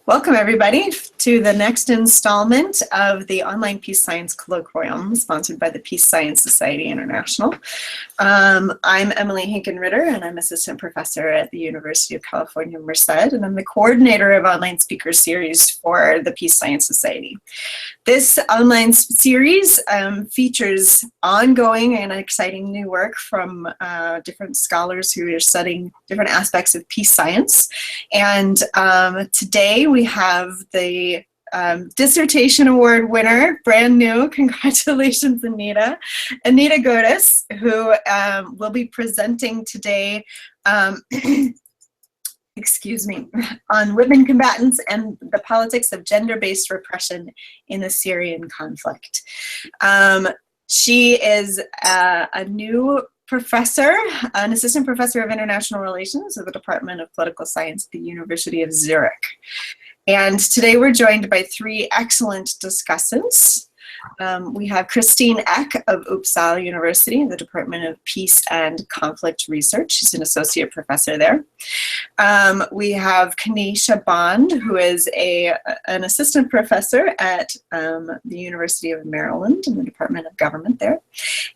Welcome everybody to the next installment of the Online Peace Science Colloquium sponsored by the Peace Science Society International. I'm Emily Ritter and I'm Assistant Professor at the University of California, Merced, and I'm the coordinator of Online Speaker Series for the Peace Science Society. This online series features ongoing and exciting new work from different scholars who are studying different aspects of peace science. And today we have the dissertation award winner, brand new, congratulations Anita, Anita Gohdes, who will be presenting today excuse me, on women combatants and the politics of gender-based repression in the Syrian conflict. She is a new professor, an assistant professor of international relations at the Department of Political Science at the University of Zurich. And today we're joined by three excellent discussants. We have Kristine of Uppsala University in the Department of Peace and Conflict Research. She's an associate professor there. We have Kanisha, who is an assistant professor at the University of Maryland in the Department of Government there.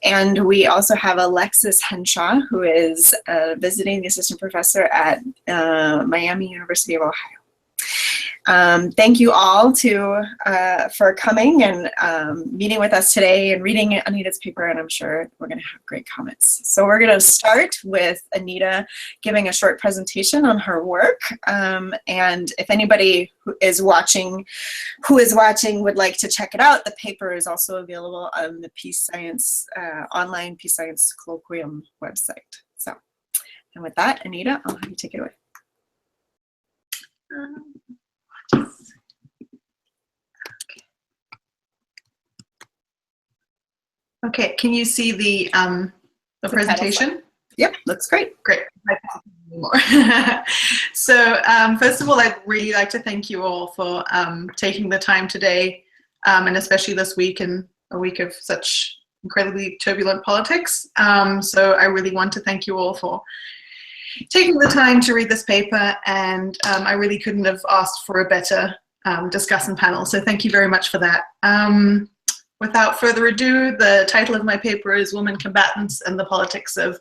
And we also have Alexis Henshaw, who is visiting the assistant professor at Miami University of Ohio. Thank you all for coming and meeting with us today and reading Anita's paper, and I'm sure we're going to have great comments. So we're going to start with Anita giving a short presentation on her work, and if anybody who is watching would like to check it out, the paper is also available on the Peace Science online Peace Science Colloquium website. So, and with that, Anita, I'll have you take it away. Okay, can you see the presentation? Yep, looks great. Great. So first of all, I'd really like to thank you all for taking the time today, and especially this week, in a week of such incredibly turbulent politics. So I really want to thank you all for taking the time to read this paper, and I really couldn't have asked for a better discussant panel, so thank you very much for that. Without further ado, the title of my paper is Women Combatants and the Politics of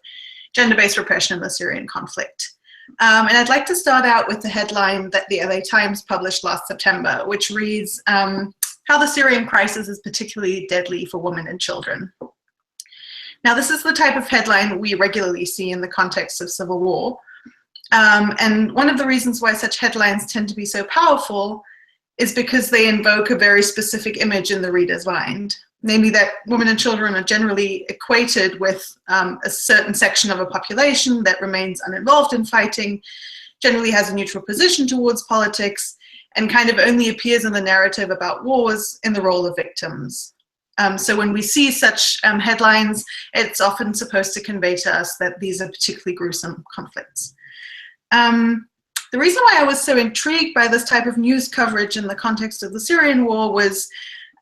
Gender-Based Repression in the Syrian Conflict. And I'd like to start out with the headline that the LA Times published last September, which reads, how the Syrian crisis is particularly deadly for women and children. Now, this is the type of headline we regularly see in the context of civil war. And one of the reasons why such headlines tend to be so powerful is because they invoke a very specific image in the reader's mind, namely that women and children are generally equated with a certain section of a population that remains uninvolved in fighting, generally has a neutral position towards politics, and kind of only appears in the narrative about wars in the role of victims. So when we see such headlines, it's often supposed to convey to us that these are particularly gruesome conflicts. The reason why I was so intrigued by this type of news coverage in the context of the Syrian war was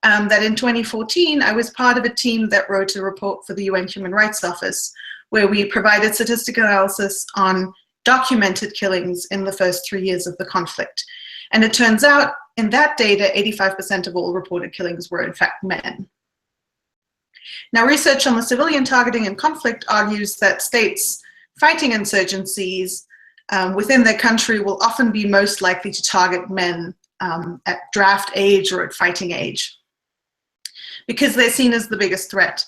that in 2014, I was part of a team that wrote a report for the UN Human Rights Office, where we provided statistical analysis on documented killings in the first 3 years of the conflict. And it turns out, in that data, 85% of all reported killings were in fact men. Now, research on the civilian targeting in conflict argues that states fighting insurgencies within their country will often be most likely to target men at draft age or at fighting age, because they're seen as the biggest threat,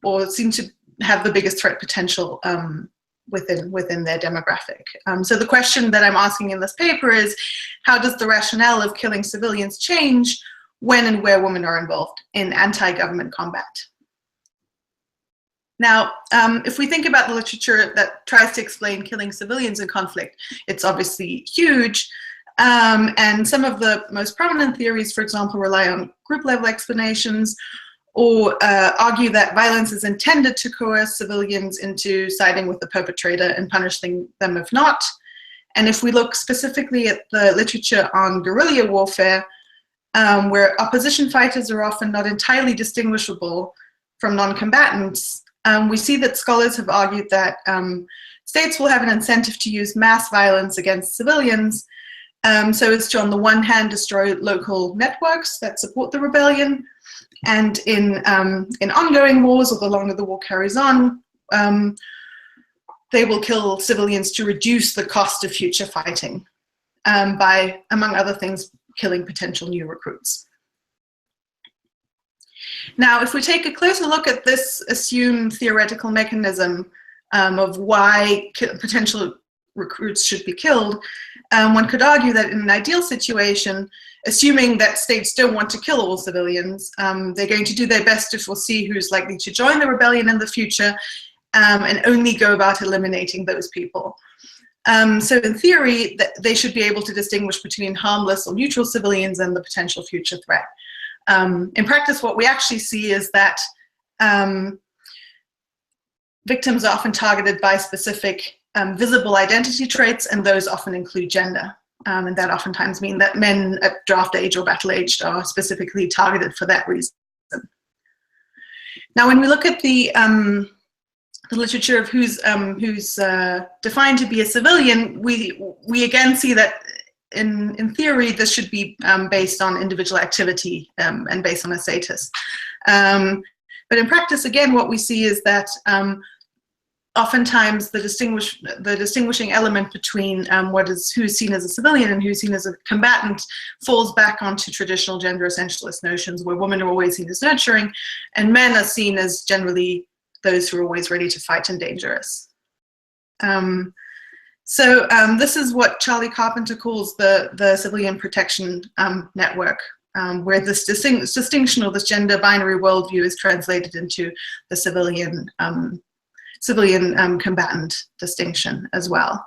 or seem to have the biggest threat potential within their demographic. So the question that I'm asking in this paper is, how does the rationale of killing civilians change when and where women are involved in anti-government combat? Now, if we think about the literature that tries to explain killing civilians in conflict, it's obviously huge. And some of the most prominent theories, for example, rely on group-level explanations or argue that violence is intended to coerce civilians into siding with the perpetrator and punishing them if not. And if we look specifically at the literature on guerrilla warfare, where opposition fighters are often not entirely distinguishable from non-combatants, we see that scholars have argued that states will have an incentive to use mass violence against civilians So as to, on the one hand, destroy local networks that support the rebellion, and in ongoing wars, or the longer the war carries on, they will kill civilians to reduce the cost of future fighting by, among other things, killing potential new recruits. Now, if we take a closer look at this assumed theoretical mechanism of why potential recruits should be killed, one could argue that in an ideal situation, assuming that states don't want to kill all civilians, they're going to do their best to foresee who's likely to join the rebellion in the future, and only go about eliminating those people. So in theory, they should be able to distinguish between harmless or neutral civilians and the potential future threat. In practice, what we actually see is that victims are often targeted by specific visible identity traits, and those often include gender. And that oftentimes mean that men at draft age or battle aged are specifically targeted for that reason. Now, when we look at the literature of who's defined to be a civilian, we again see that in theory this should be based on individual activity and based on a status. But in practice, again, what we see is that oftentimes the distinguishing element between who's seen as a civilian and who's seen as a combatant falls back onto traditional gender essentialist notions, where women are always seen as nurturing and men are seen as generally those who are always ready to fight and dangerous. This is what Charlie Carpenter calls the civilian protection network, where this distinction or this gender binary worldview is translated into the civilian combatant distinction as well.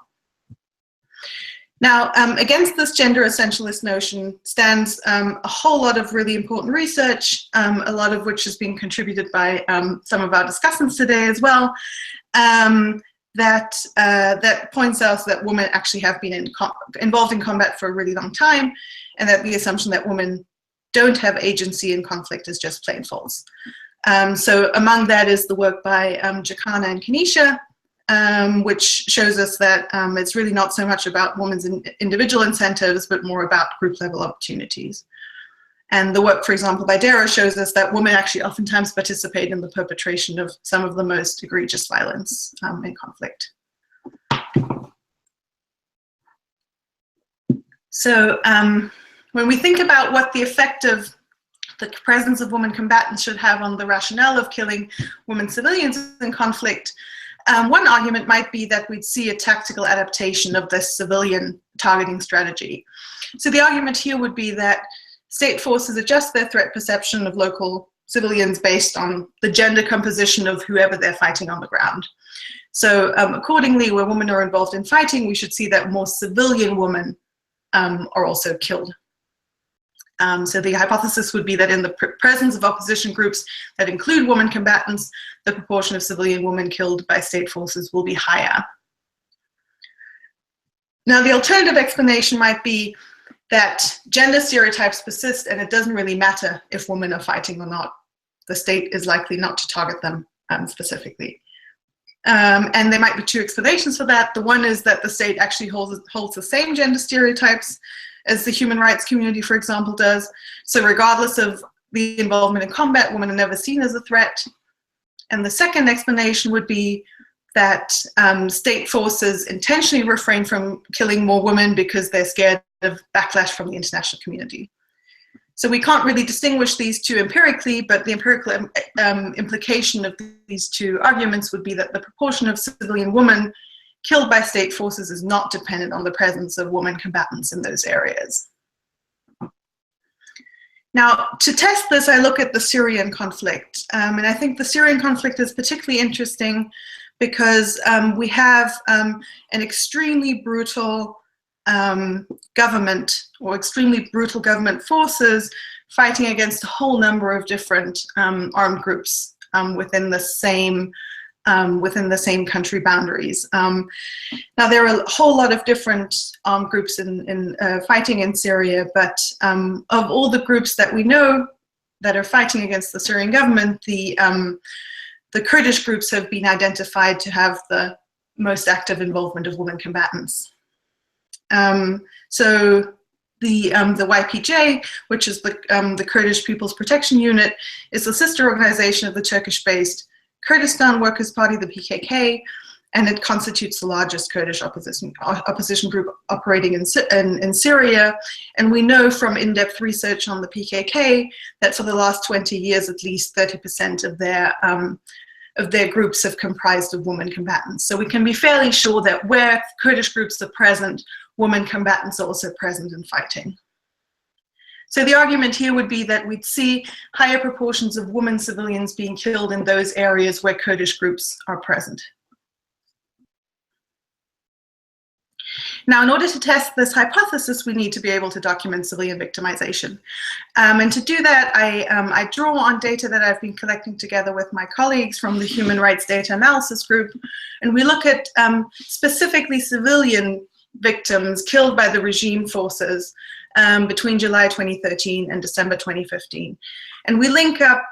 Now, against this gender essentialist notion stands a whole lot of really important research, a lot of which has been contributed by some of our discussants today as well, that points out that women actually have been involved in combat for a really long time, and that the assumption that women don't have agency in conflict is just plain false. So among that is the work by Jacana and Kanisha, which shows us that it's really not so much about women's individual incentives, but more about group level opportunities. And the work, for example, by Dara shows us that women actually oftentimes participate in the perpetration of some of the most egregious violence in conflict. So when we think about what the effect of the presence of women combatants should have on the rationale of killing women civilians in conflict, one argument might be that we'd see a tactical adaptation of this civilian targeting strategy. So the argument here would be that state forces adjust their threat perception of local civilians based on the gender composition of whoever they're fighting on the ground. So accordingly, where women are involved in fighting, we should see that more civilian women are also killed. So the hypothesis would be that in the presence of opposition groups that include women combatants, the proportion of civilian women killed by state forces will be higher. Now, the alternative explanation might be that gender stereotypes persist and it doesn't really matter if women are fighting or not. The state is likely not to target them specifically. And there might be two explanations for that. The one is that the state actually holds the same gender stereotypes as the human rights community, for example, does. So regardless of the involvement in combat, women are never seen as a threat. And the second explanation would be that state forces intentionally refrain from killing more women because they're scared of backlash from the international community. So we can't really distinguish these two empirically, but the empirical implication of these two arguments would be that the proportion of civilian women killed by state forces is not dependent on the presence of women combatants in those areas. Now, to test this, I look at the Syrian conflict. And I think the Syrian conflict is particularly interesting because we have an extremely brutal government, or extremely brutal government forces fighting against a whole number of different armed groups within the same country boundaries. Now, there are a whole lot of different armed groups in fighting in Syria, but of all the groups that we know that are fighting against the Syrian government, the Kurdish groups have been identified to have the most active involvement of women combatants. So the YPJ, which is the Kurdish People's Protection Unit, is the sister organization of the Turkish-based Kurdistan Workers' Party, the PKK, and it constitutes the largest Kurdish opposition group operating in Syria. And we know from in-depth research on the PKK that for the last 20 years, at least 30% of their groups have comprised of women combatants. So we can be fairly sure that where Kurdish groups are present, women combatants are also present and fighting. So the argument here would be that we'd see higher proportions of women civilians being killed in those areas where Kurdish groups are present. Now, in order to test this hypothesis, we need to be able to document civilian victimization. And to do that, I draw on data that I've been collecting together with my colleagues from the Human Rights Data Analysis Group. And we look at specifically civilian victims killed by the regime forces between July 2013 and December 2015. And we link up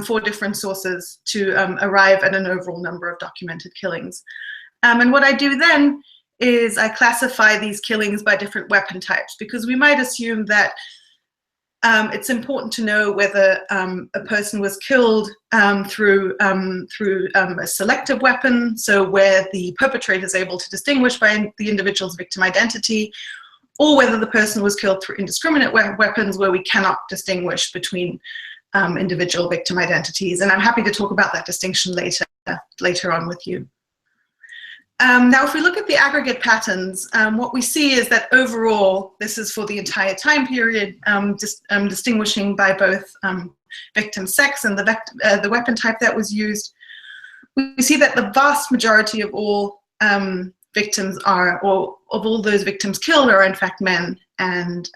4 different sources to arrive at an overall number of documented killings. And what I do then is I classify these killings by different weapon types, because we might assume that it's important to know whether a person was killed through a selective weapon, so where the perpetrator is able to distinguish by the individual's victim identity, or whether the person was killed through indiscriminate weapons where we cannot distinguish between individual victim identities. And I'm happy to talk about that distinction later on with you. Now, if we look at the aggregate patterns, what we see is that overall, this is for the entire time period, distinguishing by both victim sex and the weapon type that was used. We see that the vast majority of all victims are, or of all those victims killed, are in fact men. And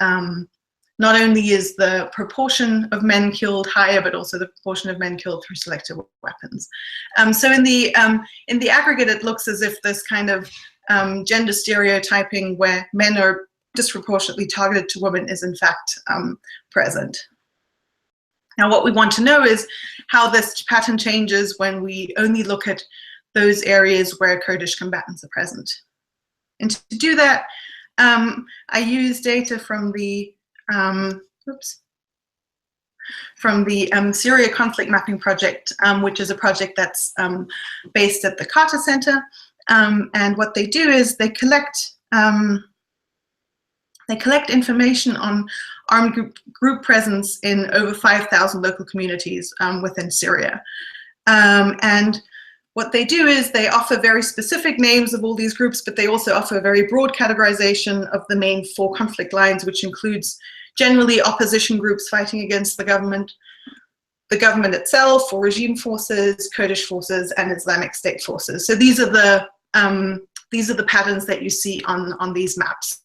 not only is the proportion of men killed higher, but also the proportion of men killed through selective weapons. So in the aggregate, it looks as if this kind of gender stereotyping where men are disproportionately targeted to women is in fact present. Now, what we want to know is how this pattern changes when we only look at those areas where Kurdish combatants are present. And to do that, I use data from the Syria Conflict Mapping Project, which is a project that's based at the Carter Center. And what they do is they collect information on armed group presence in over 5,000 local communities within Syria. And what they do is they offer very specific names of all these groups, but they also offer a very broad categorization of the main 4 conflict lines, which includes generally opposition groups fighting against the government itself, or regime forces, Kurdish forces, and Islamic State forces. So these are the patterns that you see on these maps.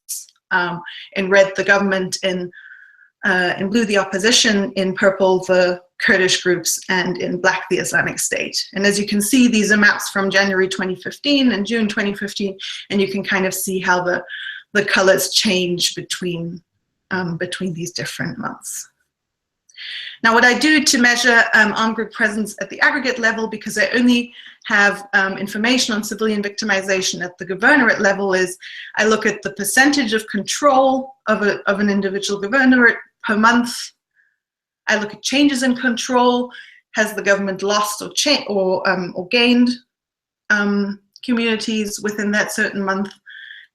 In red, the government; in blue, the opposition; in purple, the Kurdish groups; and in black, the Islamic State. And as you can see, these are maps from January 2015 and June 2015, and you can kind of see how the colors change between these different months. Now, what I do to measure armed group presence at the aggregate level, because I only have information on civilian victimization at the governorate level, is I look at the percentage of control of an individual governorate per month. I look at changes in control. Has the government lost or gained communities within that certain month?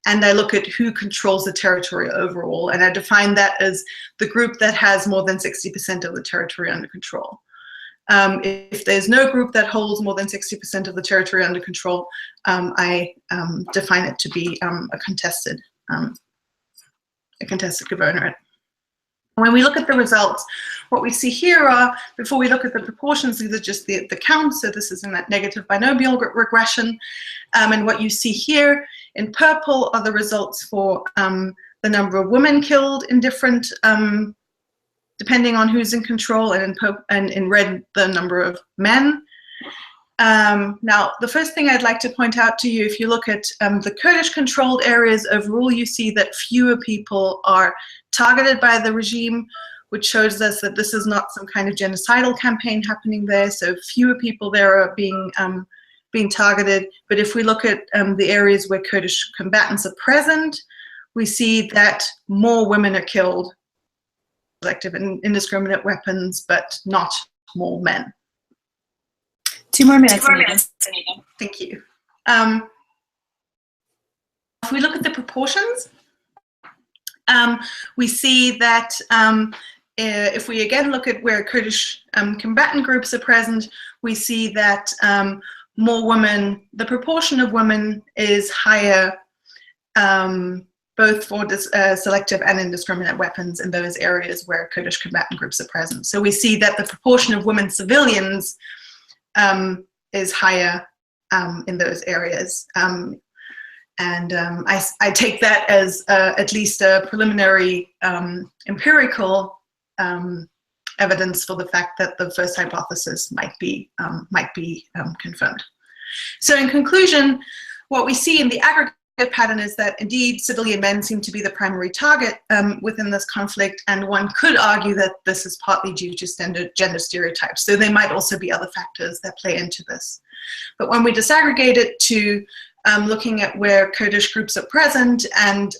And I look at who controls the territory overall, and I define that as the group that has more than 60% of the territory under control. If there's no group that holds more than 60% of the territory under control, I define it to be a contested governorate. When we look at the results, what we see here are, before we look at the proportions, these are just the counts, so this is in that negative binomial regression. And what you see here in purple are the results for the number of women killed in different, depending on who's in control, and in red, the number of men. Now, the first thing I'd like to point out to you, if you look at the Kurdish-controlled areas, overall you see that fewer people are targeted by the regime, which shows us that this is not some kind of genocidal campaign happening there, so fewer people there are being targeted. But if we look at the areas where Kurdish combatants are present, we see that more women are killed selective and indiscriminate weapons, but not more men. 2 more minutes, Anita. Thank you. If we look at the proportions, we see that if we again look at where Kurdish combatant groups are present, we see that more women, the proportion of women is higher both for selective and indiscriminate weapons in those areas where Kurdish combatant groups are present. So we see that the proportion of women civilians is higher in those areas. I take that as at least a preliminary empirical evidence for the fact that the first hypothesis might be confirmed. So in conclusion, what we see in the aggregate pattern is that indeed civilian men seem to be the primary target within this conflict, and one could argue that this is partly due to gender stereotypes. So there might also be other factors that play into this. But when we disaggregate it to looking at where Kurdish groups are present and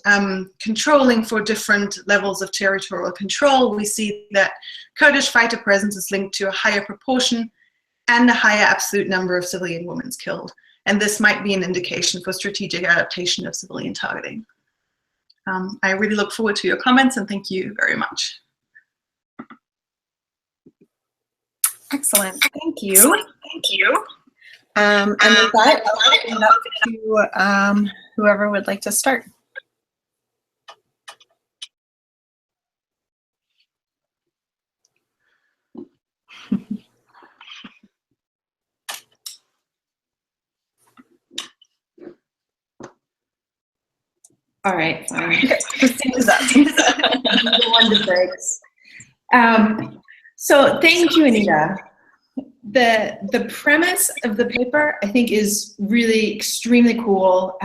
controlling for different levels of territorial control, we see that Kurdish fighter presence is linked to a higher proportion and a higher absolute number of civilian women killed. And this might be an indication for strategic adaptation of civilian targeting. I really look forward to your comments, and thank you very much. Excellent, thank you. Thank you. And with that, I'll open it up to whoever would like to start. All right, fine. Kristine is up. The one to fix. So thank you, Anita. The premise of the paper, I think, is really extremely cool.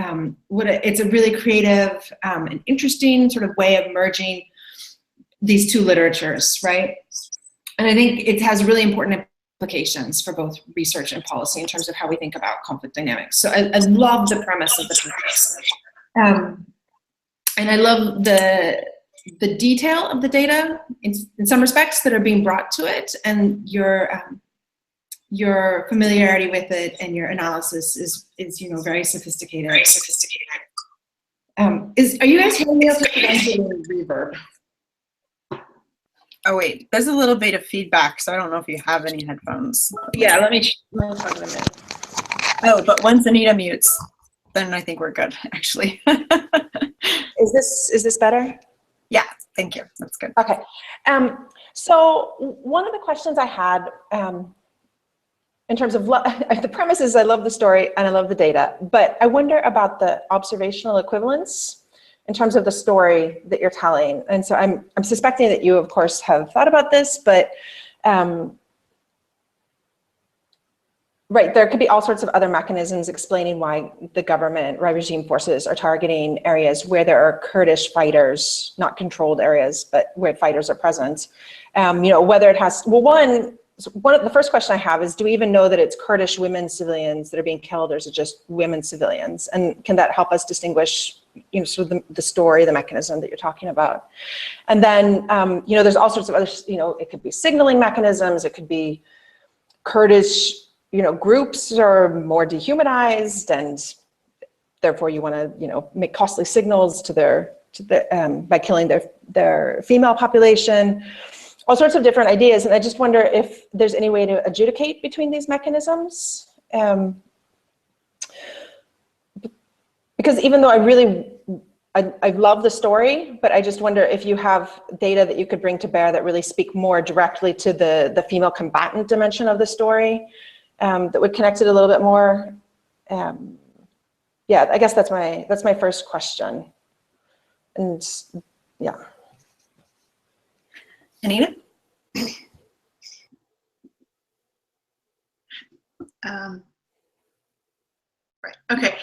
It's a really creative and interesting sort of way of merging these two literatures, right? And I think it has really important implications for both research and policy in terms of how we think about conflict dynamics. So I love the premise of the paper. And I love the detail of the data in some respects that are being brought to it, and your familiarity with it and your analysis is very sophisticated. Very sophisticated. Are you guys hearing me okay? Reverb. Oh wait, there's a little bit of feedback, so I don't know if you have any headphones. Yeah, let me talk in a minute. Oh, but once Anita mutes, then I think we're good, actually. Is this better? Yeah, thank you. That's good. Okay. So one of the questions I had in terms of the premise is I love the story and I love the data, but I wonder about the observational equivalence in terms of the story that you're telling. And so I'm suspecting that you, of course, have thought about this, but right, there could be all sorts of other mechanisms explaining why the government, regime forces are targeting areas where there are Kurdish fighters, not controlled areas, but where fighters are present. Whether it has, the first question I have is, do we even know that it's Kurdish women civilians that are being killed, or is it just women civilians? And can that help us distinguish, sort of the story, the mechanism that you're talking about? And then, there's all sorts of other, it could be signaling mechanisms, it could be Kurdish, groups are more dehumanized, and therefore you want to, make costly signals by killing their female population. All sorts of different ideas, and I just wonder if there's any way to adjudicate between these mechanisms. Because even though I love the story, but I just wonder if you have data that you could bring to bear that really speak more directly to the female combatant dimension of the story, that would connect it a little bit more. Yeah, I guess that's my first question. And yeah. Anita? Right. Okay.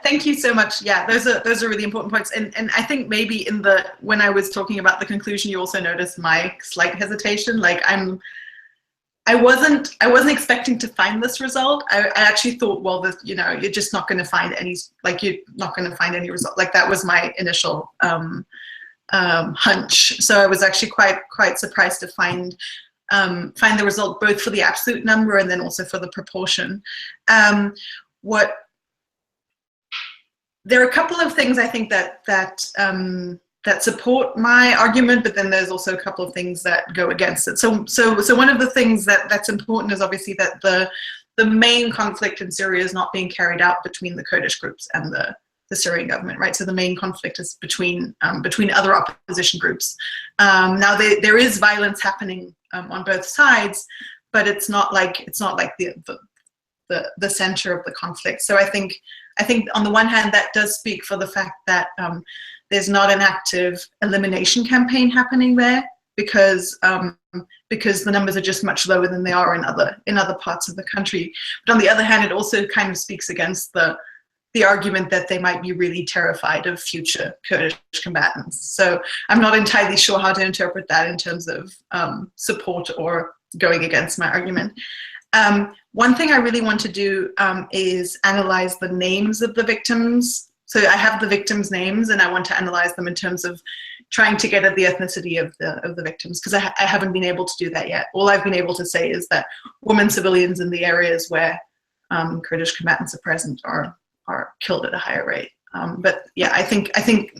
Thank you so much. Yeah, those are really important points. And I think maybe when I was talking about the conclusion, you also noticed my slight hesitation. Like I wasn't expecting to find this result. I actually thought, well, this, you know, you're just not going to find any, like, you're not going to find any result. Like, that was my initial hunch. So I was actually quite surprised to find the result both for the absolute number and then also for the proportion. There are a couple of things I think that support my argument, but then there's also a couple of things that go against it. So one of the things that's important is obviously that the main conflict in Syria is not being carried out between the Kurdish groups and the Syrian government, right? So the main conflict is between other opposition groups. Now there is violence happening on both sides, but it's not like the center of the conflict. So I think on the one hand that does speak for the fact that there's not an active elimination campaign happening there, because the numbers are just much lower than they are in other parts of the country. But on the other hand, it also kind of speaks against the argument that they might be really terrified of future Kurdish combatants. So I'm not entirely sure how to interpret that in terms of support or going against my argument. One thing I really want to do is analyze the names of the victims. So I have the victims' names, and I want to analyze them in terms of trying to get at the ethnicity of the victims, because I haven't been able to do that yet. All I've been able to say is that women civilians in the areas where Kurdish combatants are present are killed at a higher rate. But yeah, I think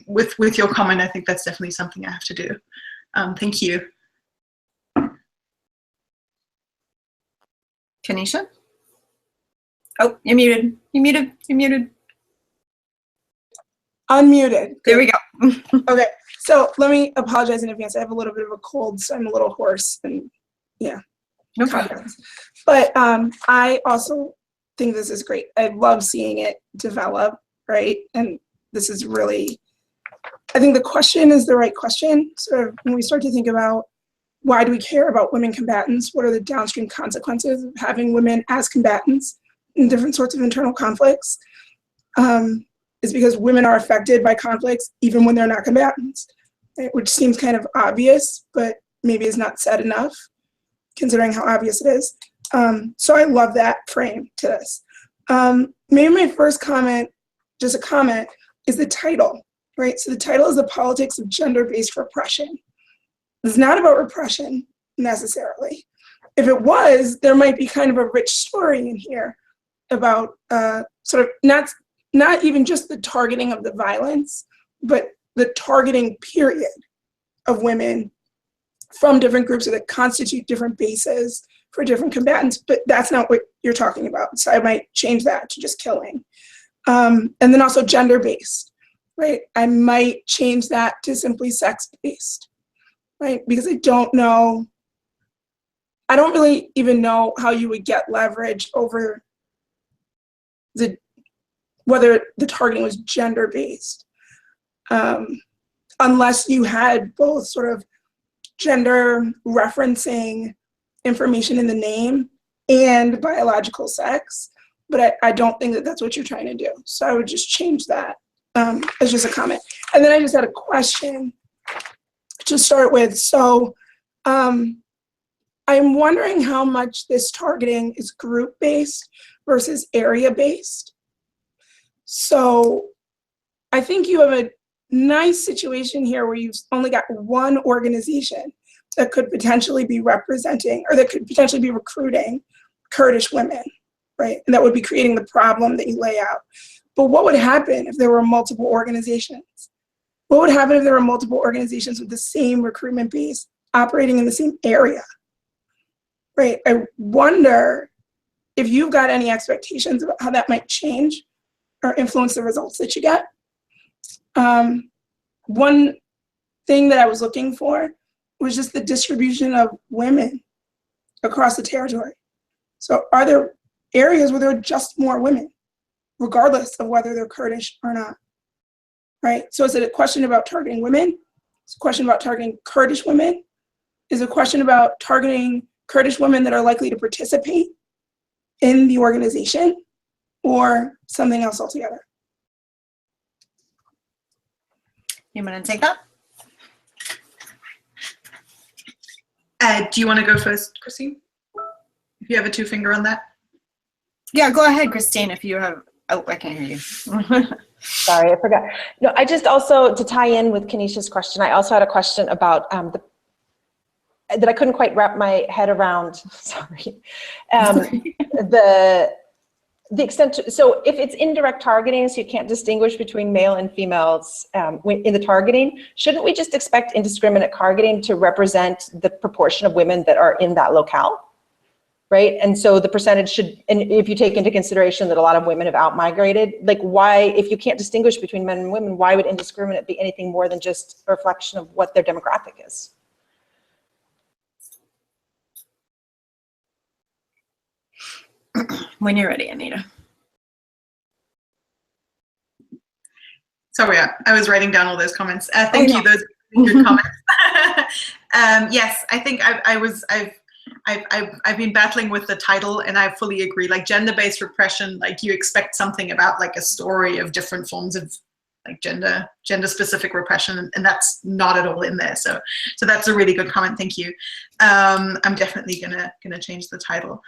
with your comment, I think that's definitely something I have to do. Thank you. Kanisha? Oh, you're muted. You're muted. You're muted. Unmuted. There we go. Okay, so let me apologize in advance. I have a little bit of a cold, so I'm a little hoarse, and yeah. No problem. But I also think this is great. I love seeing it develop, right? And this is really, I think the question is the right question. Sort of when we start to think about why do we care about women combatants? What are the downstream consequences of having women as combatants in different sorts of internal conflicts? Is because women are affected by conflicts even when they're not combatants, right? Which seems kind of obvious, but maybe is not said enough, considering how obvious it is. So I love that frame to this. Maybe my first comment, just a comment, is the title, right? So the title is The Politics of Gender-Based Repression. It's not about repression, necessarily. If it was, there might be kind of a rich story in here about sort of not even just the targeting of the violence, but the targeting period of women from different groups that constitute different bases for different combatants, but that's not what you're talking about. So I might change that to just killing. And then also gender-based, right? I might change that to simply sex-based, right? Because I don't really even know how you would get leverage over whether the targeting was gender-based, unless you had both sort of gender referencing information in the name and biological sex, but I don't think that that's what you're trying to do. So I would just change that as just a comment. And then I just had a question to start with. So I'm wondering how much this targeting is group-based versus area-based. So I think you have a nice situation here where you've only got one organization that could potentially be representing, or that could potentially be recruiting Kurdish women, right? And that would be creating the problem that you lay out. But what would happen if there were multiple organizations? What would happen if there were multiple organizations with the same recruitment base operating in the same area, right? I wonder if you've got any expectations about how that might change or influence the results that you get. One thing that I was looking for was just the distribution of women across the territory. So are there areas where there are just more women, regardless of whether they're Kurdish or not, right? So is it a question about targeting women? It's a question about targeting Kurdish women? Is it a question about targeting Kurdish women that are likely to participate in the organization, or something else altogether? You want to take that? Do you want to go first, Kristine? if you have a two-finger on that. Yeah, go ahead, Kristine, if you have, oh, I can't hear you. Sorry, I forgot. No, I just also, to tie in with Kanisha's question, I also had a question about that I couldn't quite wrap my head around, sorry. The extent to, so if it's indirect targeting, so you can't distinguish between male and females in the targeting, shouldn't we just expect indiscriminate targeting to represent the proportion of women that are in that locale? Right, and so the percentage should, and if you take into consideration that a lot of women have out-migrated, like why, if you can't distinguish between men and women, why would indiscriminate be anything more than just a reflection of what their demographic is? When you're ready, Anita. Sorry, I was writing down all those comments. Thank you, those are good comments. Yes, I think I've been battling with the title, and I fully agree. Like gender-based repression, like you expect something about like a story of different forms of like gender-specific repression, and that's not at all in there. So that's a really good comment. Thank you. I'm definitely gonna change the title.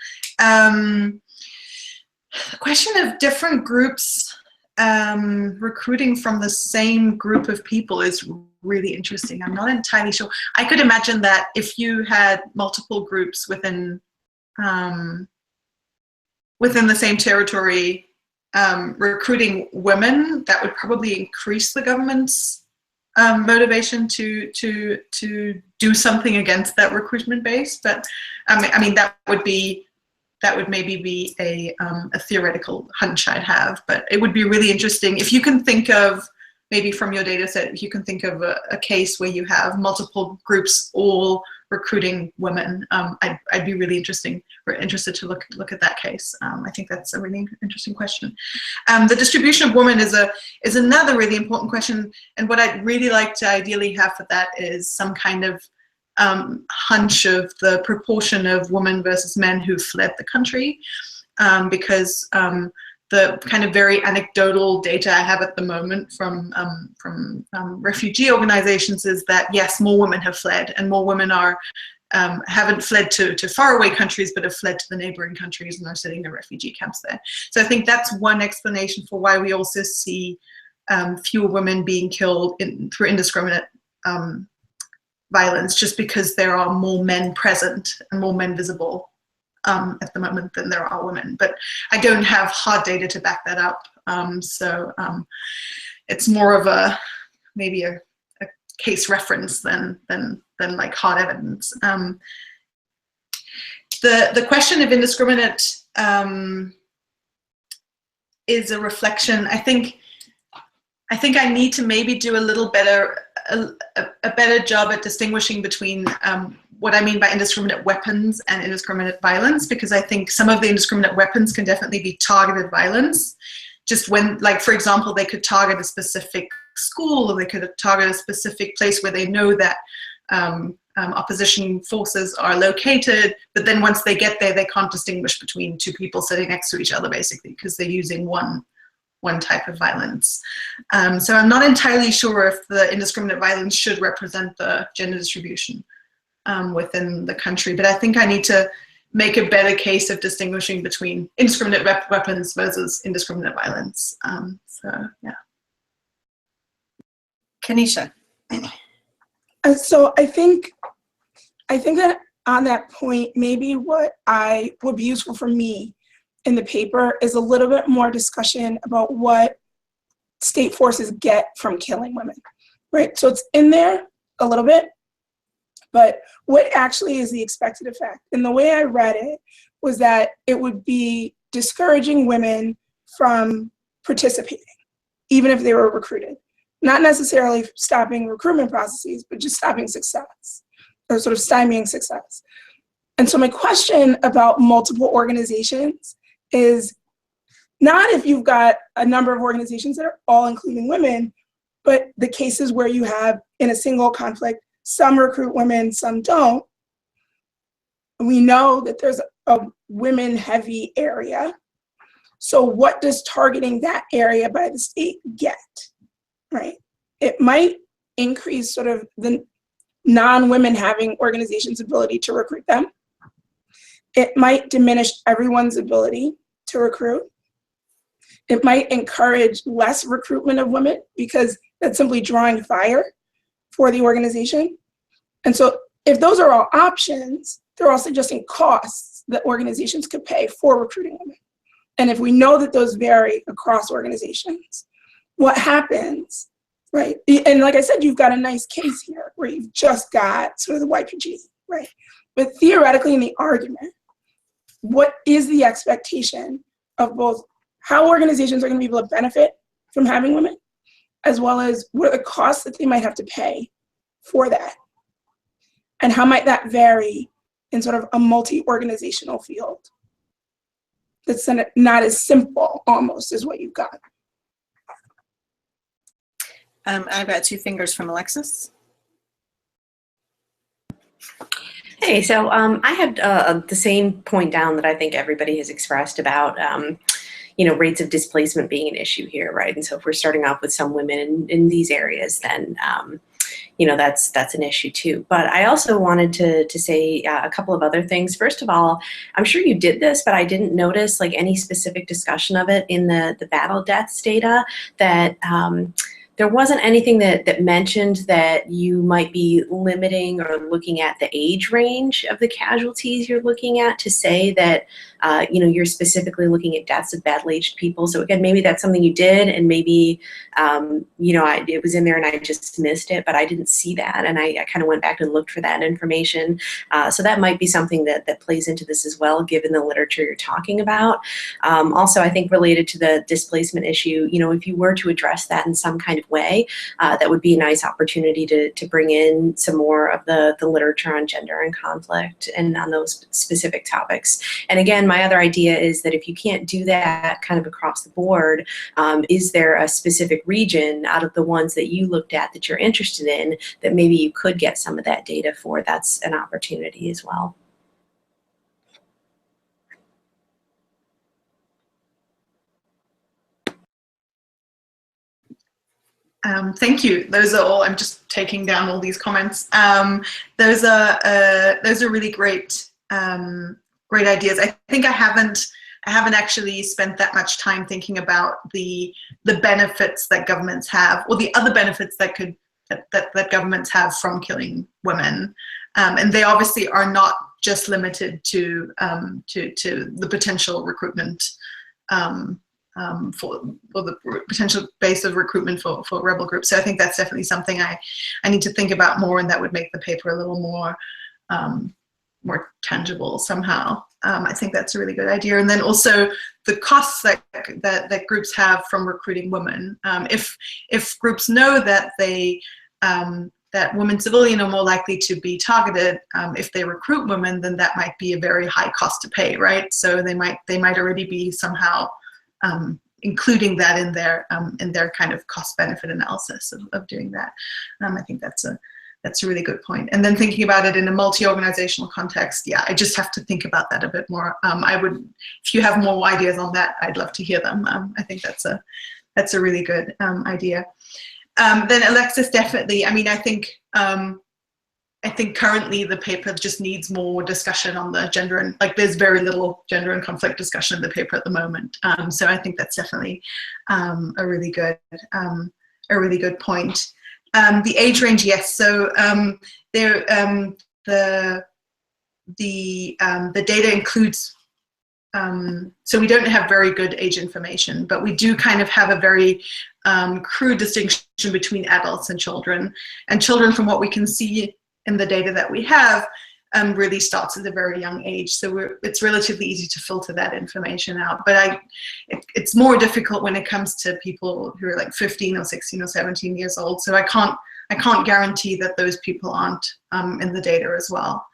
The question of different groups recruiting from the same group of people is really interesting. I'm not entirely sure. I could imagine that if you had multiple groups within the same territory recruiting women, that would probably increase the government's motivation to do something against that recruitment base. But I mean that would maybe be a theoretical hunch I'd have, but it would be really interesting if you can think of, maybe from your data set, if you can think of a case where you have multiple groups all recruiting women. I'd be really interested to look at that case. I think that's a really interesting question. The distribution of women is another really important question, and what I'd really like to ideally have for that is some kind of hunch of the proportion of women versus men who fled the country, because the kind of very anecdotal data I have at the moment from refugee organizations is that yes, more women have fled, and more women are haven't fled to faraway countries, but have fled to the neighboring countries and are sitting in refugee camps there. So I think that's one explanation for why we also see fewer women being killed through indiscriminate violence, just because there are more men present and more men visible at the moment than there are women. But I don't have hard data to back that up. So it's more of maybe a case reference than like hard evidence. The question of indiscriminate is a reflection. I think I need to maybe do a little better, a better job at distinguishing between what I mean by indiscriminate weapons and indiscriminate violence, because I think some of the indiscriminate weapons can definitely be targeted violence. Just when, like, for example, they could target a specific school, or they could target a specific place where they know that opposition forces are located, but then once they get there, they can't distinguish between two people sitting next to each other, basically, because they're using one type of violence. So I'm not entirely sure if the indiscriminate violence should represent the gender distribution within the country, but I think I need to make a better case of distinguishing between indiscriminate weapons versus indiscriminate violence. So yeah. Kanisha. So I think that on that point, maybe what would be useful for me in the paper is a little bit more discussion about what state forces get from killing women, right? So it's in there a little bit, but what actually is the expected effect? And the way I read it was that it would be discouraging women from participating, even if they were recruited. Not necessarily stopping recruitment processes, but just stopping success, or sort of stymieing success. And so my question about multiple organizations is not if you've got a number of organizations that are all including women, but the cases where you have in a single conflict, some recruit women, some don't. We know that there's a women-heavy area. So what does targeting that area by the state get, right? It might increase sort of the non-women having organizations' ability to recruit them. it might diminish everyone's ability to recruit. It might encourage less recruitment of women because that's simply drawing fire for the organization. And so if those are all options, they're all suggesting costs that organizations could pay for recruiting women. And if we know that those vary across organizations, what happens, right? And like I said, you've got a nice case here where you've just got sort of the YPG, right? But theoretically in the argument, what is the expectation of both how organizations are going to be able to benefit from having women, as well as what are the costs that they might have to pay for that? And how might that vary in sort of a multi-organizational field that's not as simple almost as what you've got? I've got 2 fingers from Alexis. Hey, so I had the same point down that I think everybody has expressed about, rates of displacement being an issue here, right? And so if we're starting off with some women in these areas, then, that's an issue too. But I also wanted to say a couple of other things. First of all, I'm sure you did this, but I didn't notice like any specific discussion of it in the battle deaths data that, there wasn't anything that mentioned that you might be limiting or looking at the age range of the casualties you're looking at to say that, you're specifically looking at deaths of badly aged people. So again, maybe that's something you did and maybe, it was in there and I just missed it, but I didn't see that. And I kind of went back and looked for that information. So that might be something that plays into this as well, given the literature you're talking about. Also, I think related to the displacement issue, if you were to address that in some kind of way, that would be a nice opportunity to bring in some more of the literature on gender and conflict and on those specific topics. And again, my other idea is that if you can't do that kind of across the board, is there a specific region out of the ones that you looked at that you're interested in that maybe you could get some of that data for? That's an opportunity as well. Thank you. Those are all, I'm just taking down all these comments. Those are really great, great ideas. I think I haven't actually spent that much time thinking about the benefits that governments have, or the other benefits that governments have from killing women. And they obviously are not just limited to the potential recruitment for the potential base of recruitment for rebel groups. So I think that's definitely something I need to think about more, and that would make the paper a little more more tangible somehow. I think that's a really good idea. And then also the costs that groups have from recruiting women. If groups know that that women civilian are more likely to be targeted if they recruit women, then that might be a very high cost to pay, right? So they might already be somehow including that in their kind of cost-benefit analysis of doing that. I think that's a really good point. And then thinking about it in a multi-organizational context, yeah, I just have to think about that a bit more. I would, if you have more ideas on that, I'd love to hear them. I think that's a really good idea. Then Alexis, definitely. I mean, I think currently the paper just needs more discussion on the gender, and like there's very little gender and conflict discussion in the paper at the moment. So I think that's definitely a really good point. The age range, yes. So the data includes. So we don't have very good age information, but we do kind of have a very crude distinction between adults and children. And children, from what we can see in the data that we have, really starts at a very young age. So it's relatively easy to filter that information out. But it's more difficult when it comes to people who are like 15 or 16 or 17 years old. So I can't guarantee that those people aren't in the data as well.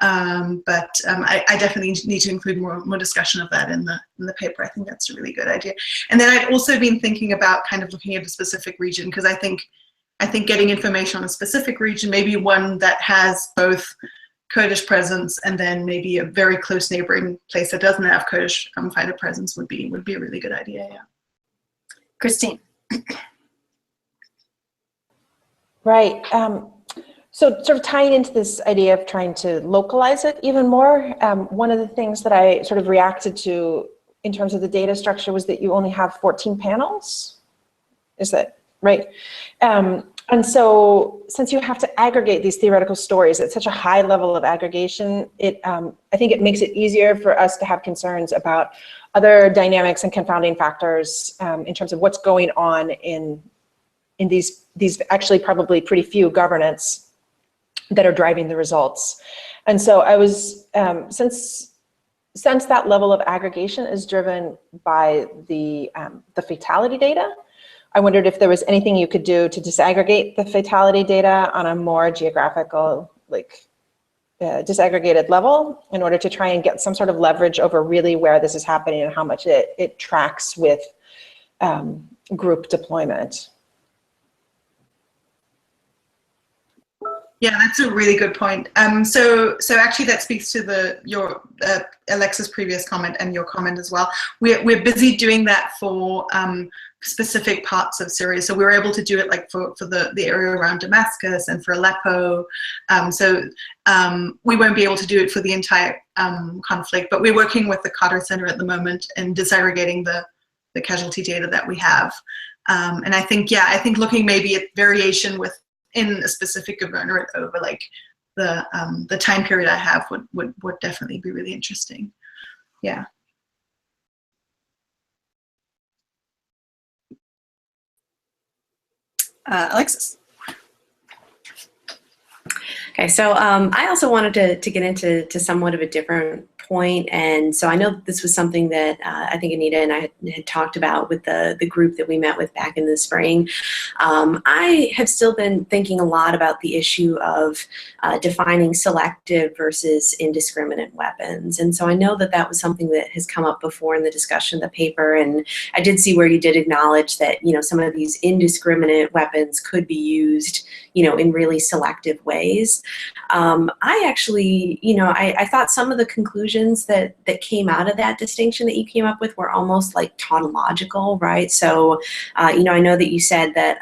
But I definitely need to include more discussion of that in the paper. I think that's a really good idea. And then I'd also been thinking about kind of looking at a specific region, because I think getting information on a specific region, maybe one that has both Kurdish presence and then maybe a very close neighboring place that doesn't have Kurdish fighter presence would be a really good idea. Yeah. Kristine. Right. So sort of tying into this idea of trying to localize it even more, one of the things that I sort of reacted to in terms of the data structure was that you only have 14 panels. Is that right? And so since you have to aggregate these theoretical stories at such a high level of aggregation, I think it makes it easier for us to have concerns about other dynamics and confounding factors in terms of what's going on in these actually probably pretty few governance that are driving the results. And so I was, since that level of aggregation is driven by the fatality data, I wondered if there was anything you could do to disaggregate the fatality data on a more geographical, disaggregated level in order to try and get some sort of leverage over really where this is happening and how much it tracks with group deployment. Yeah, that's a really good point. So actually that speaks to your Alexis' previous comment and your comment as well. We're busy doing that for specific parts of Syria. So we were able to do it like for the area around Damascus and for Aleppo. We won't be able to do it for the entire conflict, but we're working with the Carter Center at the moment and disaggregating the casualty data that we have. And I think looking maybe at variation in a specific governorate over like the time period I have would definitely be really interesting. Yeah. Alexis. Okay, so I also wanted to get into somewhat of a different point, and so I know this was something that I think Anita and I had talked about with the group that we met with back in the spring. I have still been thinking a lot about the issue of defining selective versus indiscriminate weapons, and so I know that was something that has come up before in the discussion of the paper, and I did see where you did acknowledge that some of these indiscriminate weapons could be used in really selective ways. I actually, I thought some of the conclusions that came out of that distinction that you came up with were almost like tautological, right? So, I know that you said that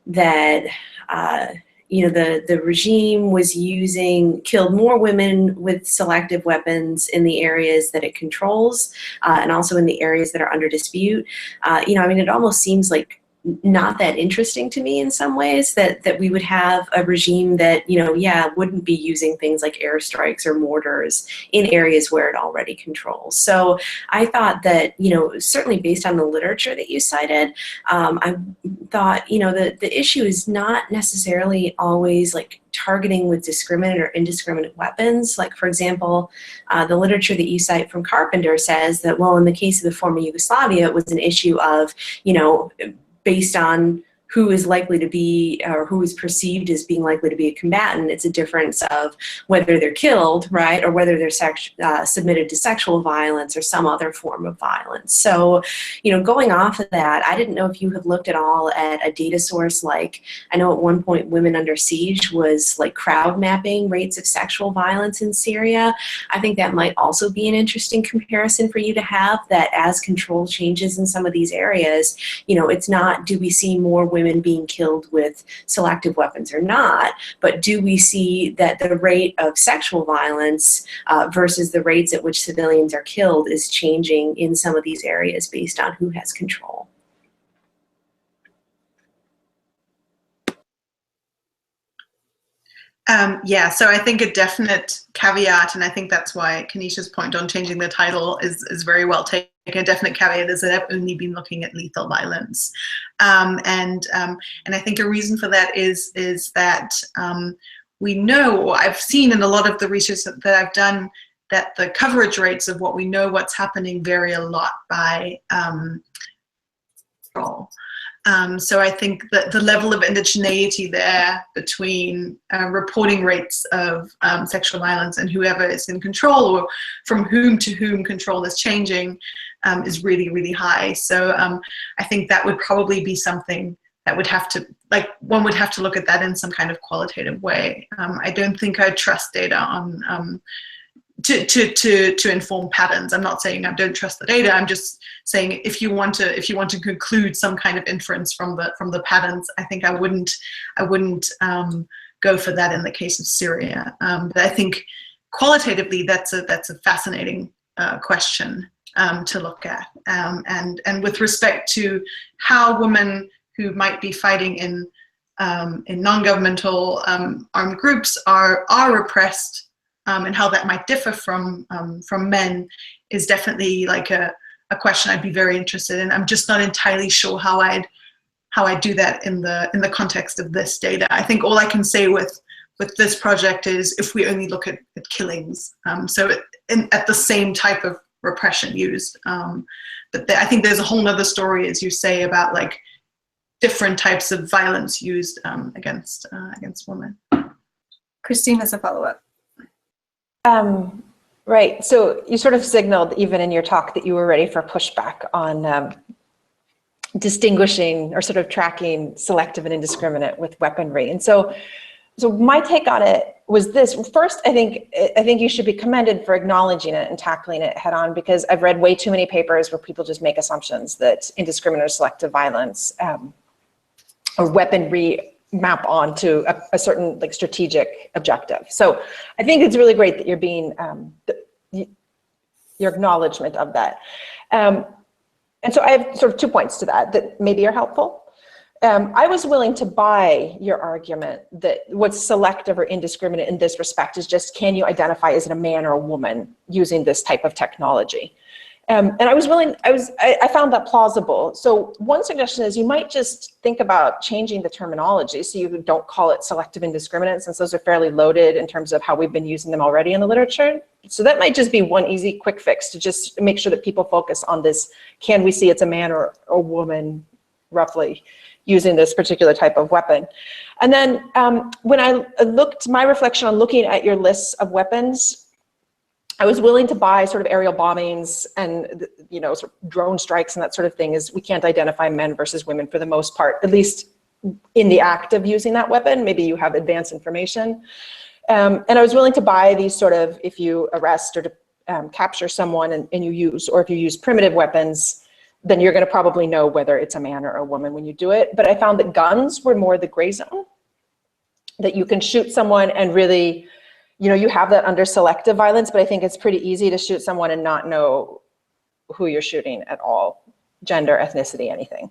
the regime was killed more women with selective weapons in the areas that it controls, and also in the areas that are under dispute. It almost seems like not that interesting to me in some ways that we would have a regime that wouldn't be using things like airstrikes or mortars in areas where it already controls. So I thought that certainly based on the literature that you cited, I thought the issue is not necessarily always like targeting with discriminate or indiscriminate weapons. Like, for example, the literature that you cite from Carpenter says that, well, in the case of the former Yugoslavia, it was an issue of based on who is likely to be, or who is perceived as being likely to be a combatant. It's a difference of whether they're killed, right, or whether they're submitted to sexual violence or some other form of violence. So, going off of that, I didn't know if you had looked at all at a data source like, I know at one point Women Under Siege was like crowd mapping rates of sexual violence in Syria. I think that might also be an interesting comparison for you to have, that as control changes in some of these areas, it's not, do we see more women being killed with selective weapons or not, but do we see that the rate of sexual violence versus the rates at which civilians are killed is changing in some of these areas based on who has control? Yeah, so I think a definite caveat, and I think that's why Kanisha's point on changing the title is very well taken. A definite caveat is that I've only been looking at lethal violence, and I think a reason for that is that we know, or I've seen in a lot of the research that I've done, that the coverage rates of what we know what's happening vary a lot by role. So I think that the level of indigeneity there between reporting rates of sexual violence and whoever is in control, or from whom to whom control is changing, is really, really high. So I think that would probably be something that would have to, one would have to look at that in some kind of qualitative way. I don't think I'd trust data on to inform patterns. I'm not saying I don't trust the data. I'm just saying if you want to conclude some kind of inference from the patterns, I think I wouldn't go for that in the case of Syria. But I think qualitatively, that's a fascinating question to look at. And with respect to how women who might be fighting in non-governmental armed groups are repressed, and how that might differ from men, is definitely like a question I'd be very interested in. I'm just not entirely sure how I'd do that in the context of this data. I think all I can say with this project is if we only look at killings, so at the same type of repression used. But I think there's a whole nother story, as you say, about like different types of violence used against women. Kristine has a follow-up. Right, so you sort of signaled even in your talk that you were ready for pushback on distinguishing or sort of tracking selective and indiscriminate with weaponry. And so my take on it was this. First, I think you should be commended for acknowledging it and tackling it head on, because I've read way too many papers where people just make assumptions that indiscriminate or selective violence or weaponry map onto a certain like strategic objective. So I think it's really great that you're being, your acknowledgement of that. And so I have sort of 2 points to that maybe are helpful. I was willing to buy your argument that what's selective or indiscriminate in this respect is just, can you identify as a man or a woman using this type of technology? And I found that plausible. So one suggestion is you might just think about changing the terminology so you don't call it selective indiscriminate, since those are fairly loaded in terms of how we've been using them already in the literature. So that might just be one easy quick fix to just make sure that people focus on this, can we see it's a man or a woman roughly using this particular type of weapon. And then when I looked, my reflection on looking at your lists of weapons, I was willing to buy sort of aerial bombings and, you know, sort of drone strikes and that sort of thing, is we can't identify men versus women for the most part, at least in the act of using that weapon. Maybe you have advanced information. And I was willing to buy these sort of, if you arrest or capture someone and you use, or if you use primitive weapons, then you're gonna probably know whether it's a man or a woman when you do it. But I found that guns were more the gray zone, that you can shoot someone and really, you know, you have that under selective violence, but I think it's pretty easy to shoot someone and not know who you're shooting at all, gender, ethnicity, anything.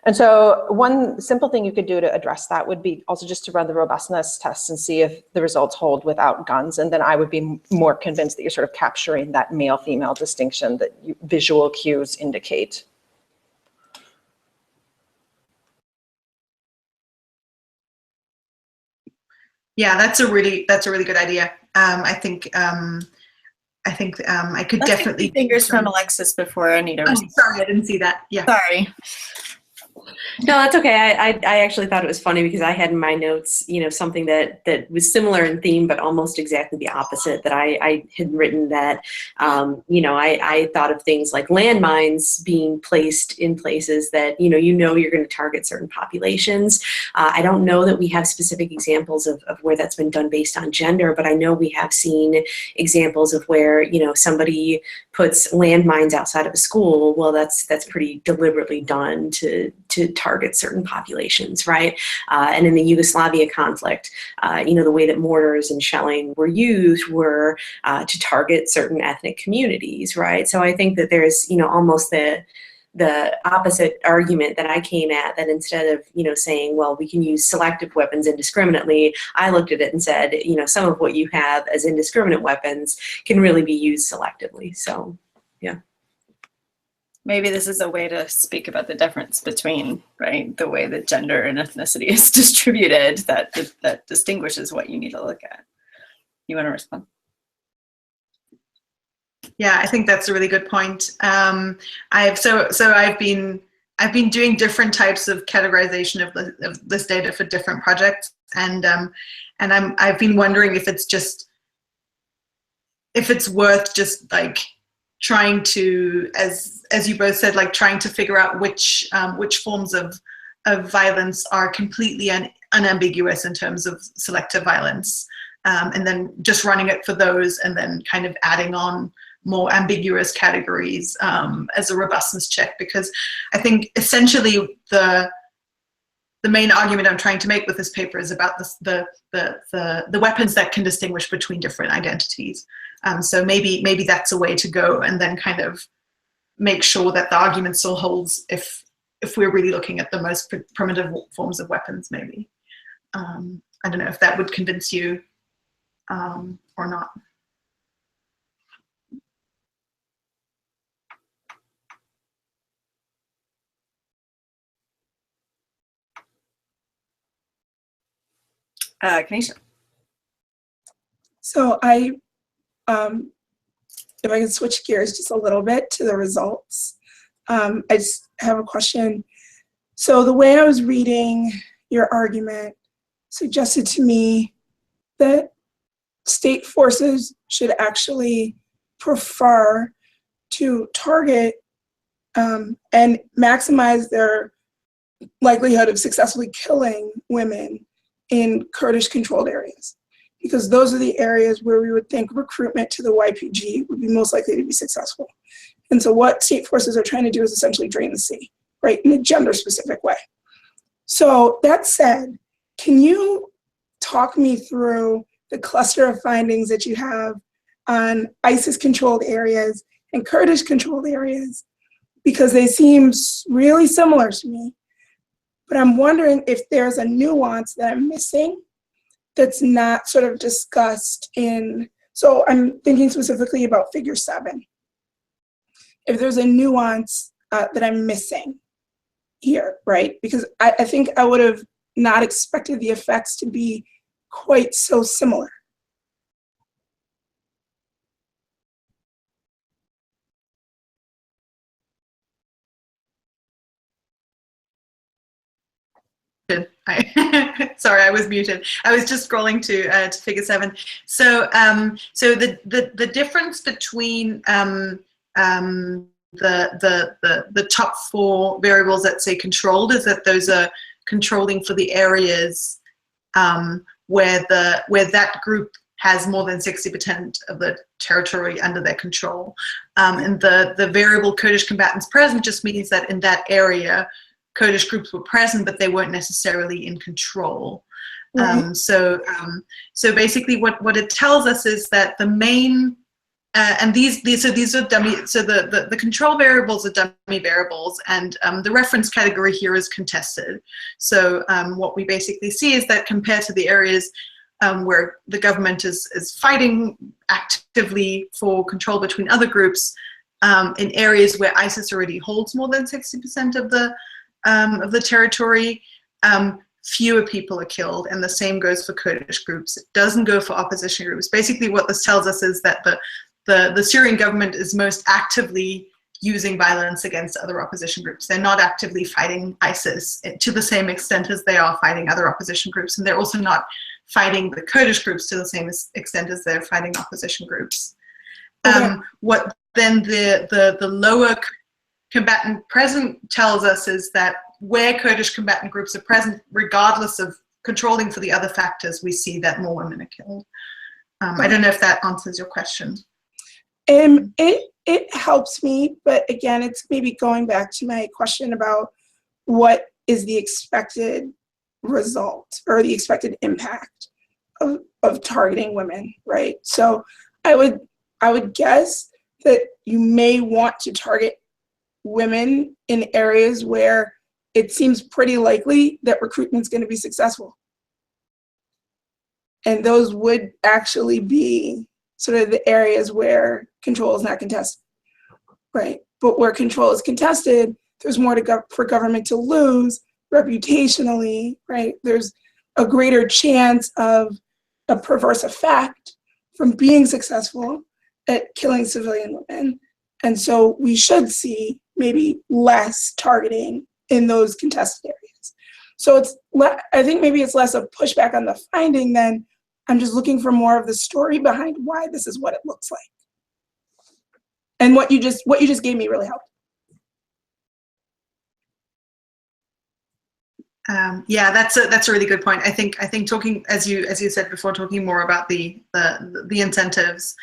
And so one simple thing you could do to address that would be also just to run the robustness tests and see if the results hold without guns. And then I would be more convinced that you're sort of capturing that male-female distinction that visual cues indicate. Yeah, that's a really good idea. I think I could definitely fingers from Alexis before Anita. Oh, sorry, I didn't see that. Yeah. Sorry. No, that's okay. I actually thought it was funny because I had in my notes, you know, something that was similar in theme, but almost exactly the opposite. That I had written that, you know, I thought of things like landmines being placed in places that, you know you're going to target certain populations. I don't know that we have specific examples of where that's been done based on gender, but I know we have seen examples of where, you know, somebody puts landmines outside of a school. Well, that's pretty deliberately done to target certain populations, right? And in the Yugoslavia conflict, you know, the way that mortars and shelling were used were to target certain ethnic communities, right? So I think that there's, you know, almost the opposite argument that I came at, that instead of, you know, saying, well, we can use selective weapons indiscriminately, I looked at it and said, you know, some of what you have as indiscriminate weapons can really be used selectively. So, yeah. Maybe this is a way to speak about the difference between, right, the way that gender and ethnicity is distributed that distinguishes what you need to look at. You want to respond? Yeah, I think that's a really good point. I've been doing different types of categorization of this data for different projects, and I've been wondering if it's worth just like trying to, as you both said, like trying to figure out which forms of violence are completely unambiguous in terms of selective violence, and then just running it for those, and then kind of adding on more ambiguous categories as a robustness check, because I think essentially the the main argument I'm trying to make with this paper is about the weapons that can distinguish between different identities. So maybe that's a way to go, and then kind of make sure that the argument still holds if we're really looking at the most primitive forms of weapons, maybe. I don't know if that would convince you or not. Kanisha. So if I can switch gears just a little bit to the results, I just have a question. So the way I was reading your argument suggested to me that state forces should actually prefer to target and maximize their likelihood of successfully killing women in Kurdish-controlled areas, because those are the areas where we would think recruitment to the YPG would be most likely to be successful. And so what state forces are trying to do is essentially drain the sea, right, in a gender-specific way. So that said, can you talk me through the cluster of findings that you have on ISIS-controlled areas and Kurdish-controlled areas? Because they seem really similar to me. But I'm wondering if there's a nuance that I'm missing that's not sort of discussed in, so I'm thinking specifically about figure 7. If there's a nuance that I'm missing here, right? Because I think I would have not expected the effects to be quite so similar. Sorry, I was muted. I was just scrolling to figure 7. So the difference between the top 4 variables that say controlled is that those are controlling for the areas where that group has more than 60% of the territory under their control. And the variable Kurdish combatants present just means that in that area, Kurdish groups were present, but they weren't necessarily in control. Right. So basically what it tells us is that the main, and these are dummy, so the control variables are dummy variables, and the reference category here is contested. So what we basically see is that compared to the areas where the government is fighting actively for control between other groups, in areas where ISIS already holds more than 60% of the territory, fewer people are killed, and the same goes for Kurdish groups. It doesn't go for opposition groups. Basically what this tells us is that the Syrian government is most actively using violence against other opposition groups. They're not actively fighting ISIS to the same extent as they are fighting other opposition groups, and they're also not fighting the Kurdish groups to the same extent as they're fighting opposition groups. Okay. What then the lower combatant present tells us is that where Kurdish combatant groups are present, regardless of controlling for the other factors, we see that more women are killed. I don't know if that answers your question. It helps me, but again, it's maybe going back to my question about what is the expected result or the expected impact of targeting women, right? So I would guess that you may want to target women in areas where it seems pretty likely that recruitment's going to be successful. And those would actually be sort of the areas where control is not contested, right? But where control is contested, there's more for government to lose reputationally, right? There's a greater chance of a perverse effect from being successful at killing civilian women. And so we should see maybe less targeting in those contested areas. So I think maybe it's less of pushback on the finding than I'm just looking for more of the story behind why this is what it looks like. And what you just gave me really helped. Yeah, that's a really good point. I think talking, as you said before, talking more about the incentives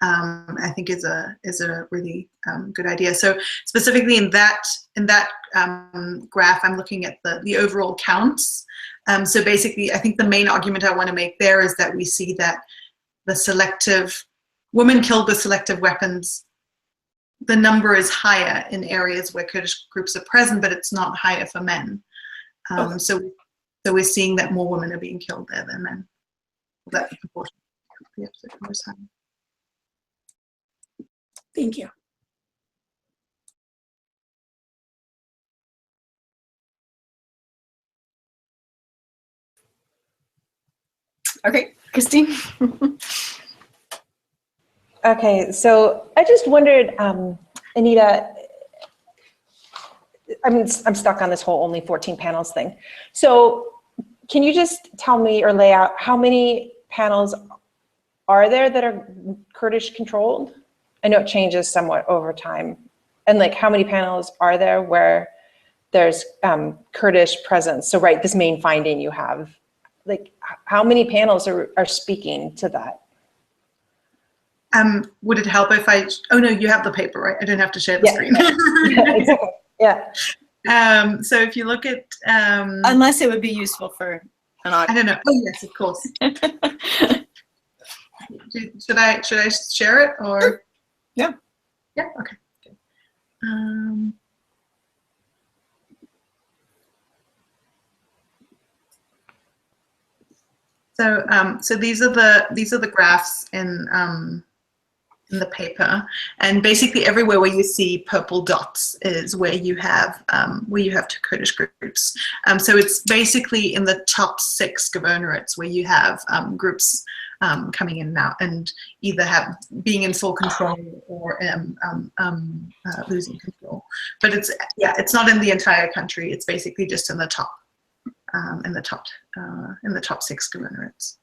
I think is a really good idea. So specifically in that graph, I'm looking at the overall counts. So basically, I think the main argument I want to make there is that we see that the selective women killed with selective weapons, the number is higher in areas where Kurdish groups are present, but it's not higher for men. So we're seeing that more women are being killed there than men. That's the proportion. Thank you. Okay, Kristine. Okay, so I just wondered, Anita, I'm stuck on this whole only 14 panels thing. So can you just tell me or lay out how many panels are there that are Kurdish controlled? I know it changes somewhat over time. And like how many panels are there where there's Kurdish presence? So right, this main finding you have, like how many panels are speaking to that? Would it help if oh no, you have the paper, right? I don't have to share the screen. Yeah, exactly. Yeah. So if you look at, unless it would be useful for an audience. I don't know. Oh yes, of course. Should I share it or? Yeah. Yeah. Okay. Good. So these are the graphs in the paper, and basically everywhere where you see purple dots is where you have two Kurdish groups. So it's basically in the top 6 governorates where you have groups coming in now and either being in full control or losing control. But it's not in the entire country. It's basically just in the top. In the top 6 governorates.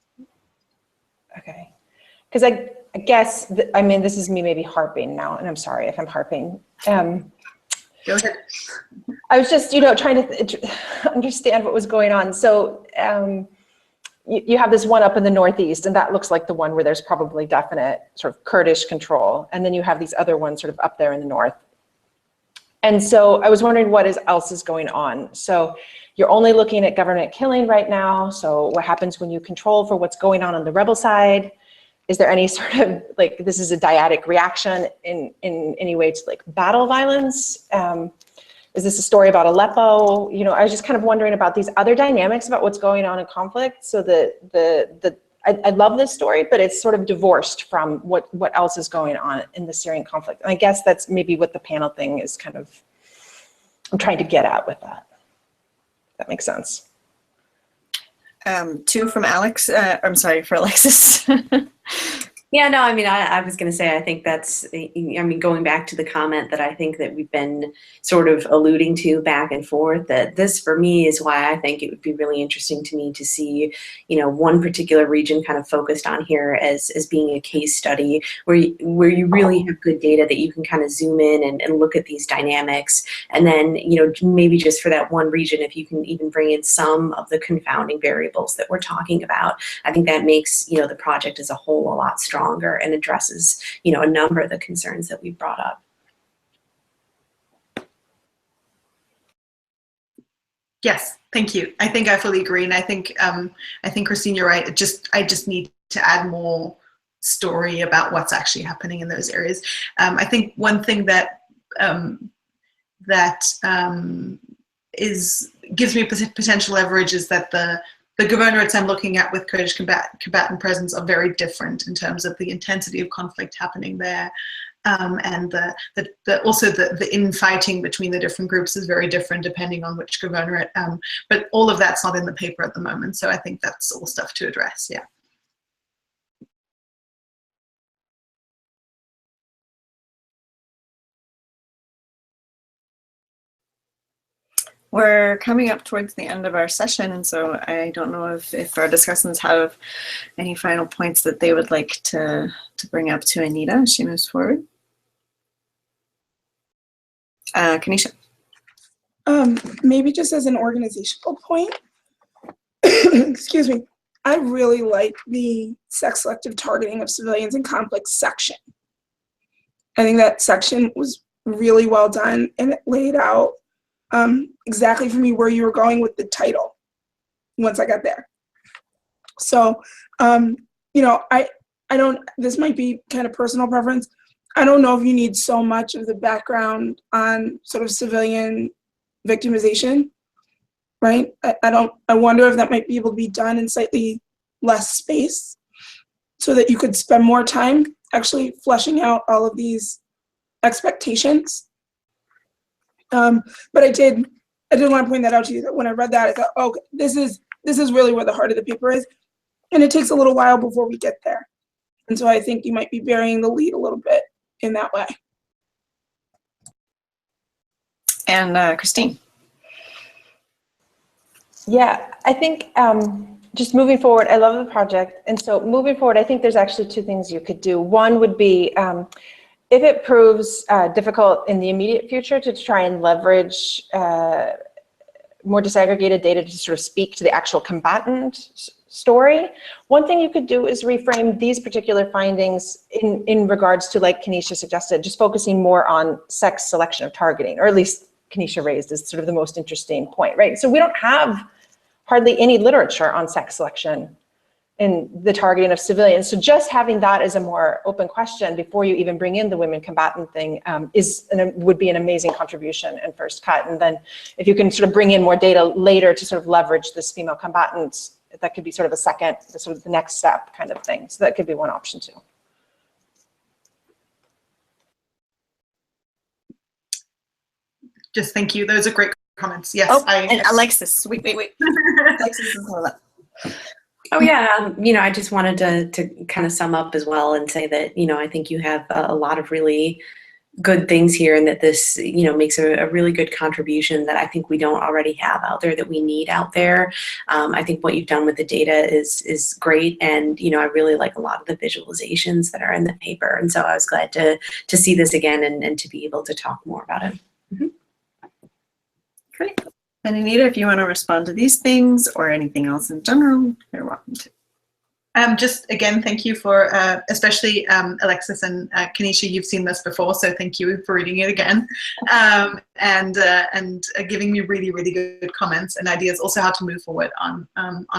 Okay, because I guess I mean this is me maybe harping now, and I'm sorry if I'm harping. Go ahead. I was just trying to understand what was going on. So you have this one up in the northeast, and that looks like the one where there's probably definite sort of Kurdish control, and then you have these other ones sort of up there in the north. And so I was wondering what else is going on. So you're only looking at government killing right now. So what happens when you control for what's going on the rebel side? Is there any sort of like, this is a dyadic reaction in any way to like battle violence? Is this a story about Aleppo? I was just kind of wondering about these other dynamics about what's going on in conflict. So I love this story, but it's sort of divorced from what else is going on in the Syrian conflict. And I guess that's maybe what the panel thing is kind of, I'm trying to get at with that. If that makes sense. 2 from Alex. I'm sorry, for Alexis. Yeah, no, I mean, I was going to say, I think that's, going back to the comment that I think that we've been sort of alluding to back and forth, that this for me is why I think it would be really interesting to me to see, one particular region kind of focused on here as being a case study where you really have good data that you can kind of zoom in and look at these dynamics. And then, maybe just for that one region, if you can even bring in some of the confounding variables that we're talking about, I think that makes, the project as a whole a lot stronger and addresses, a number of the concerns that we've brought up. Yes, thank you. I think I fully agree, and I think Kristine, you're right. I just need to add more story about what's actually happening in those areas. I think one thing that gives me potential leverage is that the governorates I'm looking at with Kurdish combatant presence are very different in terms of the intensity of conflict happening there, and also the infighting between the different groups is very different depending on which governorate. But all of that's not in the paper at the moment, so I think that's all stuff to address. Yeah. We're coming up towards the end of our session, and so I don't know if our discussants have any final points that they would like to bring up to Anita as she moves forward. Kanisha. Maybe just as an organizational point, excuse me, I really like the sex selective targeting of civilians in conflict section. I think that section was really well done, and it laid out exactly for me where you were going with the title once I got there. So, you know, I don't, this might be kind of personal preference. I don't know if you need so much of the background on sort of civilian victimization, right? I wonder if that might be able to be done in slightly less space so that you could spend more time actually fleshing out all of these expectations. But I did want to point that out to you, that when I read that, I thought, oh, this is really where the heart of the paper is. And it takes a little while before we get there. And so I think you might be burying the lead a little bit in that way. And Kristine. Yeah, I think just moving forward, I love the project. And so moving forward, I think there's actually two things you could do. One would be, if it proves difficult in the immediate future to try and leverage more disaggregated data to sort of speak to the actual combatant story, one thing you could do is reframe these particular findings in regards to, like Kanisha suggested, just focusing more on sex selection of targeting, or at least Kanisha raised as sort of the most interesting point, right? So we don't have hardly any literature on sex selection in the targeting of civilians. So just having that as a more open question before you even bring in the women combatant thing would be an amazing contribution and first cut. And then if you can sort of bring in more data later to sort of leverage this female combatants, that could be sort of a second, sort of the next step kind of thing. So that could be one option too. Just thank you. Those are great comments. Yes. Oh, and Alexis, wait. Alexis is all up. Oh yeah, you know, I just wanted to kind of sum up as well and say that, you know, I think you have a lot of really good things here, and that this, you know, makes a really good contribution that I think we don't already have out there, that we need out there. I think what you've done with the data is great, and you know, I really like a lot of the visualizations that are in the paper, and so I was glad to see this again and to be able to talk more about it. Mm-hmm. Great. And Anita, if you want to respond to these things or anything else in general, you're welcome to. Just again, thank you for, especially Alexis and Kanisha, you've seen this before, so thank you for reading it again, and giving me really, really good comments and ideas, also how to move forward on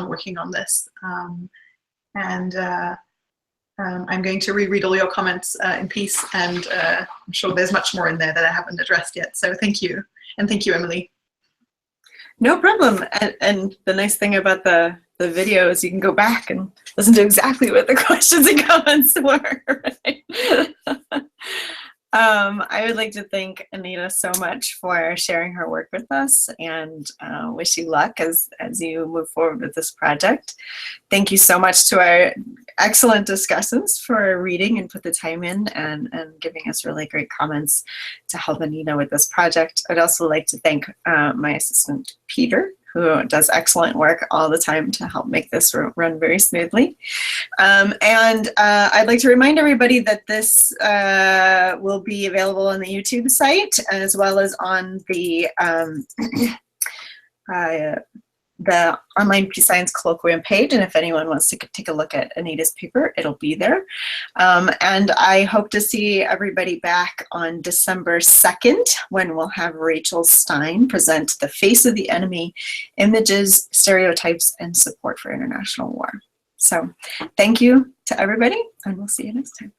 working on this. I'm going to reread all your comments in peace, and I'm sure there's much more in there that I haven't addressed yet, so thank you. And thank you, Emily. No problem. And the nice thing about the video is you can go back and listen to exactly what the questions and comments were. Right? I would like to thank Anita so much for sharing her work with us, and wish you luck as you move forward with this project. Thank you so much to our excellent discussants for reading and put the time in and giving us really great comments to help Anita with this project. I'd also like to thank my assistant, Peter, who does excellent work all the time to help make this run very smoothly. And I'd like to remind everybody that this will be available on the YouTube site, as well as on the online Peace Science Colloquium page. And if anyone wants to take a look at Anita's paper, it'll be there. And I hope to see everybody back on December 2nd, when we'll have Rachel Stein present The Face of the Enemy: Images, Stereotypes, and Support for International War. So thank you to everybody, and we'll see you next time.